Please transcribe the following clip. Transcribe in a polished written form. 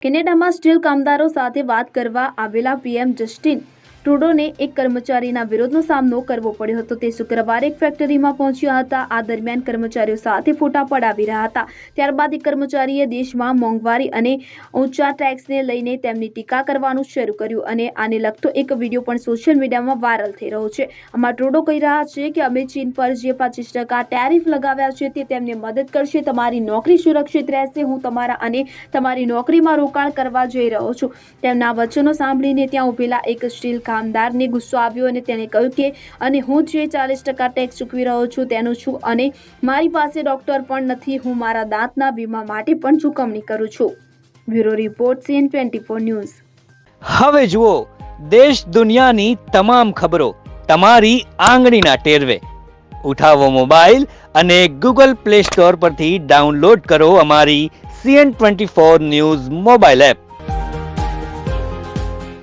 કેનેડામાં સ્ટીલ કામદારો સાથે વાત કરવા આવેલા પીએમ જસ્ટિન ટ્રુડોને એક કર્મચારીના વિરોધનો સામનો કરવો પડ્યો હતો. તે શુક્રવારે એક ફેક્ટરીમાં પહોંચ્યા હતા. આ દરમિયાન કર્મચારીઓ સાથે ફોટા પડાવી રહ્યા હતા. ત્યારબાદ એક કર્મચારીએ દેશમાં મોંઘવારી અને ઊંચા ટેક્સને લઈને તેમની ટીકા કરવાનું શરૂ કર્યું અને આને લગતો એક વિડીયો પણ સોશિયલ મીડિયામાં વાયરલ થઈ રહ્યો છે. આમાં ટ્રુડો કહી રહ્યા છે કે અમે ચીન પર જે 25% ટેરિફ લગાવ્યા છે તે તેમને મદદ કરશે. તમારી નોકરી સુરક્ષિત રહેશે. હું તમારા અને તમારી નોકરીમાં રોકાણ કરવા જઈ રહ્યો છું. તેમના વચનો સાંભળીને ત્યાં ઉભેલા એક સ્ટીલ કામદારને ગુસ્સો આવ્યો અને તેણે કહ્યું કે અને હું જે 40% ટેક્સ ચૂકવી રહ્યો છું તેનું છું અને મારી પાસે ડોક્ટર પણ નથી. હું મારા દાંતના વીમા માટે પણ ચૂકવણી કરું છું. Bureau report CN24 news. હવે જુઓ દેશ દુનિયાની તમામ ખબરો તમારી આંગળીના ટેરવે. ઉઠાવો મોબાઈલ અને Google Play Store પરથી ડાઉનલોડ કરો અમારી CN24 ન્યૂઝ મોબાઈલ એપ.